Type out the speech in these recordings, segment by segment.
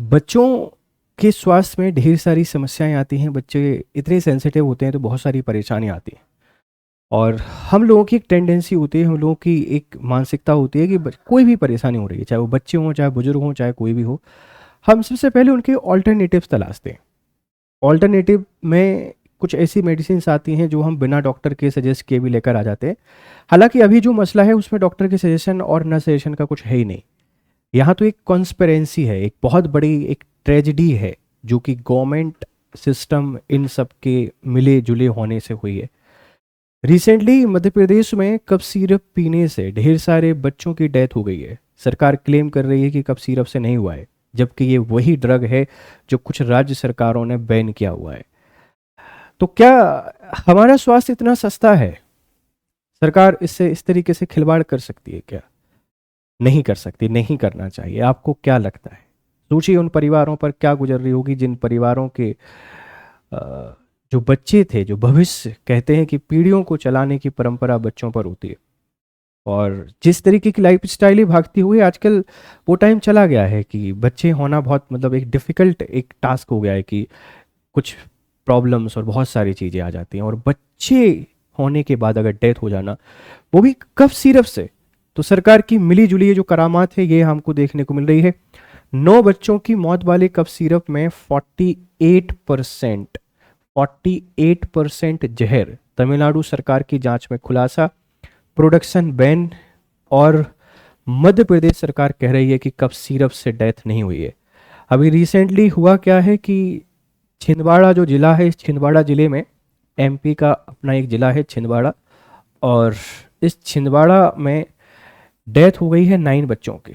बच्चों के स्वास्थ्य में ढेर सारी समस्याएं आती हैं। बच्चे इतने सेंसिटिव होते हैं तो बहुत सारी परेशानी आती है। और हम लोगों की एक टेंडेंसी होती है, हम लोगों की एक मानसिकता होती है कि कोई भी परेशानी हो रही है, चाहे वो बच्चे हों, चाहे बुजुर्ग हों, चाहे कोई भी हो, हम सबसे पहले उनके ऑल्टरनेटिव्स तलाशते हैं। ऑल्टरनेटिव में कुछ ऐसी मेडिसिन आती हैं जो हम बिना डॉक्टर के सजेस्ट किए भी लेकर आ जाते हैं। हालांकि अभी जो मसला है उसमें डॉक्टर के सजेशन और न सजेशन का कुछ है ही नहीं। यहाँ तो एक कॉन्स्पिरेंसी है, एक बहुत बड़ी एक ट्रेजिडी है जो कि गवर्नमेंट सिस्टम इन सब के मिले जुले होने से हुई है। रिसेंटली मध्य प्रदेश में कफ सिरप पीने से ढेर सारे बच्चों की डेथ हो गई है। सरकार क्लेम कर रही है कि कफ सिरप से नहीं हुआ है, जबकि ये वही ड्रग है जो कुछ राज्य सरकारों ने बैन किया हुआ है। तो क्या हमारा स्वास्थ्य इतना सस्ता है? सरकार इससे इस तरीके से खिलवाड़ कर सकती है क्या? नहीं कर सकती, नहीं करना चाहिए। आपको क्या लगता है? सोचिए उन परिवारों पर क्या गुजर रही होगी जिन परिवारों के जो बच्चे थे, जो भविष्य कहते हैं कि पीढ़ियों को चलाने की परंपरा बच्चों पर होती है। और जिस तरीके की लाइफ स्टाइल ही भागती हुई आजकल, वो टाइम चला गया है कि बच्चे होना बहुत मतलब एक डिफ़िकल्ट एक टास्क हो गया है कि कुछ प्रॉब्लम्स और बहुत सारी चीज़ें आ जाती हैं। और बच्चे होने के बाद अगर डेथ हो जाना, वो भी कफ सिरप से, तो सरकार की मिली जुली जो करामात है ये हमको देखने को मिल रही है। 9 बच्चों की मौत वाले कफ सिरप में 48% जहर। तमिलनाडु सरकार की जांच में खुलासा, प्रोडक्शन बैन। और मध्य प्रदेश सरकार कह रही है कि कफ सिरप से डेथ नहीं हुई है। अभी रिसेंटली हुआ क्या है कि छिंदवाड़ा जो जिला है, इस छिंदवाड़ा जिले में, एमपी का अपना एक जिला है छिंदवाड़ा, और इस छिंदवाड़ा में डेथ हो गई है 9 बच्चों की।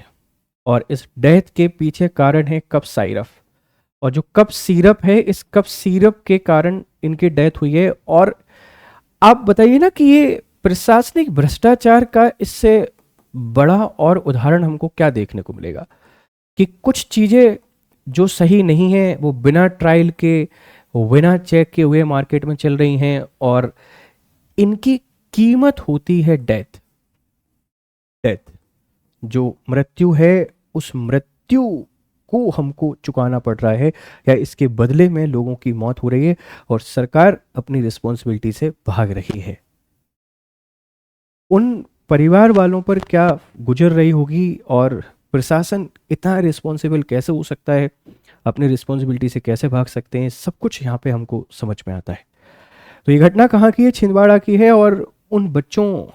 और इस डेथ के पीछे कारण है कफ सिरप। और जो कफ सिरप है, इस कफ सिरप के कारण इनकी डेथ हुई है। और आप बताइए ना कि ये प्रशासनिक भ्रष्टाचार का इससे बड़ा और उदाहरण हमको क्या देखने को मिलेगा कि कुछ चीज़ें जो सही नहीं है वो बिना ट्रायल के, बिना चेक के हुए मार्केट में चल रही हैं, और इनकी कीमत होती है डेथ। डेथ जो मृत्यु है, उस मृत्यु को हमको चुकाना पड़ रहा है, या इसके बदले में लोगों की मौत हो रही है और सरकार अपनी रिस्पॉन्सिबिलिटी से भाग रही है। उन परिवार वालों पर क्या गुजर रही होगी, और प्रशासन इतना रिस्पॉन्सिबल कैसे हो सकता है, अपनी रिस्पॉन्सिबिलिटी से कैसे भाग सकते हैं, सब कुछ यहाँ पे हमको समझ में आता है। तो ये घटना कहाँ की है? छिंदवाड़ा की है। और उन बच्चों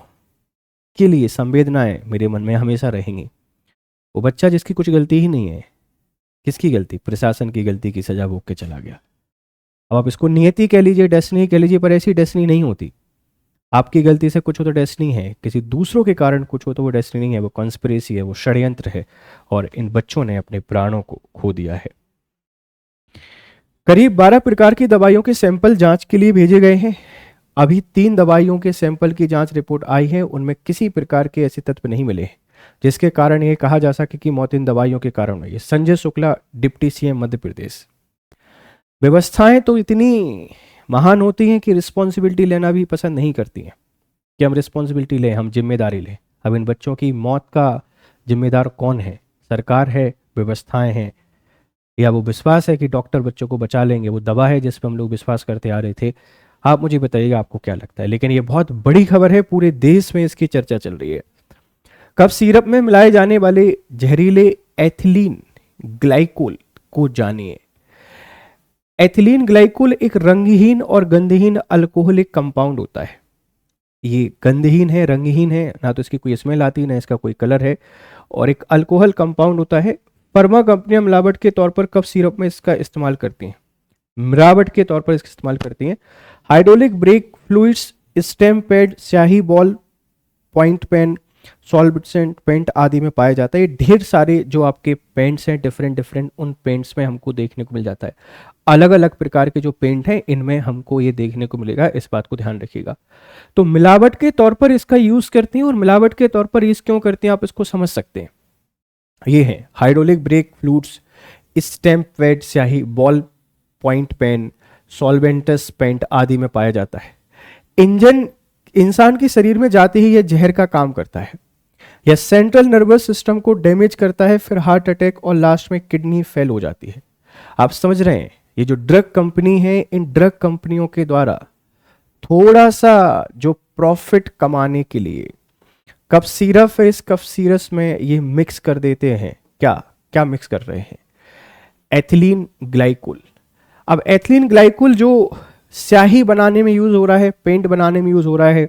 के लिए संवेदनाएं मेरे मन में हमेशा रहेंगी। वो बच्चा जिसकी कुछ गलती ही नहीं है, किसकी गलती? प्रशासन की गलती की सजा भोग के चला गया। अब आप इसको नियति कह लीजिए, डेस्टिनी कह लीजिए, पर ऐसी डेस्टिनी नहीं होती। आपकी गलती से कुछ हो तो डेस्टिनी है, किसी दूसरों के कारण कुछ हो तो वो डेस्टिनी नहीं है, वो कॉन्स्पिरेसी है, वो षड्यंत्र है। और इन बच्चों ने अपने प्राणों को खो दिया है। करीब 12 प्रकार की दवाइयों के सैंपल जांच के लिए भेजे गए हैं। अभी 3 दवाइयों के सैंपल की जांच रिपोर्ट आई है, उनमें किसी प्रकार के ऐसे तत्व नहीं मिले हैं जिसके कारण ये कहा जा सके कि मौत इन दवाइयों के कारण हुई है। Sanjay Shukla, deputy CM Madhya Pradesh. व्यवस्थाएं तो इतनी महान होती हैं कि रिस्पॉन्सिबिलिटी लेना भी पसंद नहीं करती हैं कि हम रिस्पॉन्सिबिलिटी लें, हम जिम्मेदारी लें। अब इन बच्चों की मौत का जिम्मेदार कौन है? सरकार है, व्यवस्थाएं हैं, या वो विश्वास है कि डॉक्टर बच्चों को बचा लेंगे, वो दवा है जिस पर हम लोग विश्वास करते आ रहे थे? आप मुझे बताइएगा आपको क्या लगता है। लेकिन ये बहुत बड़ी खबर है, पूरे देश में इसकी चर्चा चल रही है। कफ सिरप में मिलाए जाने वाले जहरीले एथिलीन ग्लाइकोल को जानिए। एथिलीन ग्लाइकोल एक रंगहीन और गंधहीन अल्कोहलिक कंपाउंड होता है। ये गंधहीन है, रंगहीन है, ना तो इसकी कोई स्मेल आती है, ना इसका कोई कलर है, और एक अल्कोहल कंपाउंड होता है। फार्मा कंपनियां मिलावट के तौर पर कफ सिरप में इसका इस्तेमाल करती हैं, मिलावट के तौर पर इसका इस्तेमाल करती हैं। Hydraulic brake fluids, stem pad, स्याही ball, point pen, solvent paint आदि में पाया जाता है। ये ढेर सारे जो आपके पेंट्स हैं, डिफरेंट डिफरेंट, उन पेंट्स में हमको देखने को मिल जाता है। अलग अलग प्रकार के जो पेंट हैं इनमें हमको ये देखने को मिलेगा, इस बात को ध्यान रखिएगा। तो मिलावट के तौर पर इसका यूज करती हैं, और मिलावट के तौर पर यूज क्यों करती हैं आप इसको समझ सकते हैं। ये है hydraulic brake fluids, stamp pad, स्याही बॉल, पॉइंट पेन, सॉल्वेंटस पेंट आदि में पाया जाता है। इंजन इंसान के शरीर में जाते ही यह जहर का काम करता है। यह सेंट्रल नर्वस सिस्टम को डैमेज करता है, फिर हार्ट अटैक और लास्ट में किडनी फेल हो जाती है। आप समझ रहे हैं, ये जो ड्रग कंपनी है, इन ड्रग कंपनियों के द्वारा थोड़ा सा जो प्रॉफिट कमाने के लिए कफ सिरप है, इस कफ सिरप में ये मिक्स कर देते हैं। क्या क्या मिक्स कर रहे हैं? Ethylene glycol. अब एथिलीन ग्लाइकोल जो स्याही बनाने में यूज हो रहा है, पेंट बनाने में यूज हो रहा है,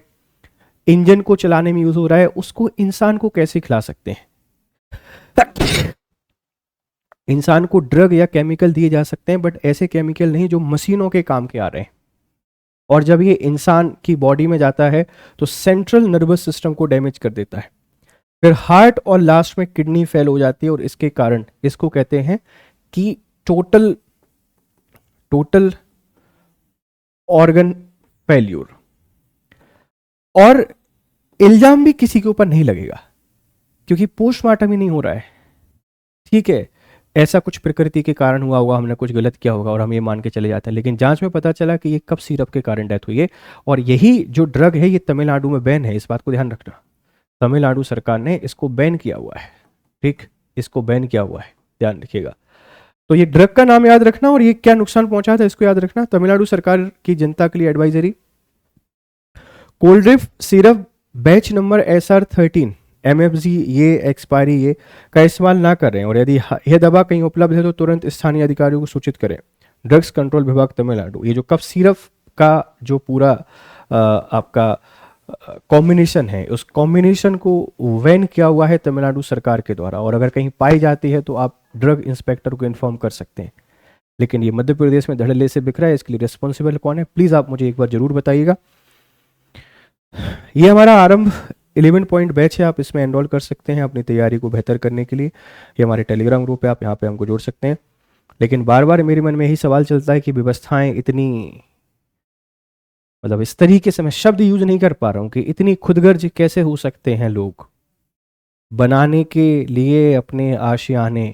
इंजन को चलाने में यूज हो रहा है, उसको इंसान को कैसे खिला सकते हैं? इंसान को ड्रग या केमिकल दिए जा सकते हैं, बट ऐसे केमिकल नहीं जो मशीनों के काम के आ रहे हैं। और जब ये इंसान की बॉडी में जाता है तो सेंट्रल नर्वस सिस्टम को डैमेज कर देता है, फिर हार्ट और लास्ट में किडनी फेल हो जाती है, और इसके कारण इसको कहते हैं कि टोटल ऑर्गन फेल्यूर। और इल्जाम भी किसी के ऊपर नहीं लगेगा क्योंकि पोस्टमार्टम ही नहीं हो रहा है। ठीक है, ऐसा कुछ प्रकृति के कारण हुआ होगा, हमने कुछ गलत किया होगा और हम ये मान के चले जाते हैं, लेकिन जांच में पता चला कि ये कफ सिरप के कारण डेथ हुई है। और यही जो ड्रग है ये तमिलनाडु में बैन है, इस बात को ध्यान रखना। तमिलनाडु सरकार ने इसको बैन किया हुआ है। ठीक, इसको बैन किया हुआ है, ध्यान रखिएगा। तो ये ड्रग का नाम याद रखना और ये क्या नुकसान पहुंचा था इसको याद रखना। तमिलनाडु सरकार की जनता के लिए advisory, Coldrif syrup batch number SR13 MFG ये एक्सपायरी ये का इस्तेमाल ना करें, और यदि यह दवा कहीं उपलब्ध है तो तुरंत स्थानीय अधिकारियों को सूचित करें। ड्रग्स कंट्रोल विभाग तमिलनाडु। ये जो कफ सिरप का जो पूरा आपका कॉम्बिनेशन है, उस कॉम्बिनेशन को बैन किया हुआ है तमिलनाडु सरकार के द्वारा, और अगर कहीं पाई जाती है तो आप ड्रग इंस्पेक्टर को इन्फॉर्म कर सकते हैं। लेकिन ये मध्य प्रदेश में धड़ल्ले से बिक रहा है, इसके लिए रिस्पॉन्सिबल कौन है, प्लीज़ आप मुझे एक बार जरूर बताइएगा। ये हमारा आरंभ 11 पॉइंट बैच है, आप इसमें एनरोल कर सकते हैं अपनी तैयारी को बेहतर करने के लिए। ये हमारे टेलीग्राम ग्रुप है, आप यहाँ पे हमको जोड़ सकते हैं। लेकिन बार बार मेरे मन में यही सवाल चलता है कि व्यवस्थाएं इतनी, मतलब इस तरीके से मैं शब्द यूज नहीं कर पा रहा हूँ कि इतनी खुदगर्ज कैसे हो सकते हैं लोग, बनाने के लिए अपने आशियाने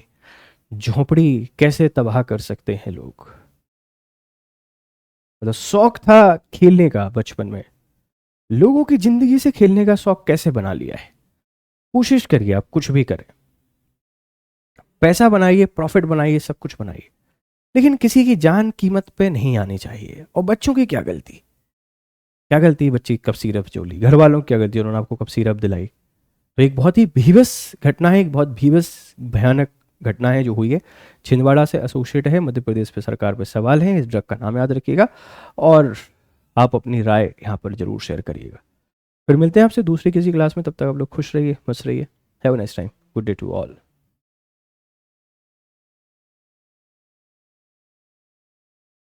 झोंपड़ी कैसे तबाह कर सकते हैं लोग। मतलब शौक था खेलने का बचपन में, लोगों की जिंदगी से खेलने का शौक कैसे बना लिया है। कोशिश करिए, आप कुछ भी करें, पैसा बनाइए, प्रॉफिट बनाइए, सब कुछ बनाइए, लेकिन किसी की जान कीमत पे नहीं आनी चाहिए। और बच्चों की क्या गलती, क्या गलती है बच्ची कफ सिरप जो ली, घर वालों की क्या गलती, उन्होंने आपको कफ सिरप दिलाई। तो एक बहुत ही भीवस घटना है, एक बहुत भीवस भयानक घटना है जो हुई है, छिंदवाड़ा से एसोसिएट है, मध्य प्रदेश पे सरकार पे सवाल है। इस ड्रग का नाम याद रखिएगा और आप अपनी राय यहाँ पर जरूर शेयर करिएगा। फिर मिलते हैं आपसे दूसरी किसी क्लास में, तब तक आप लोग खुश रहिए, मस्त रहिए। Have a nice time, good day to all.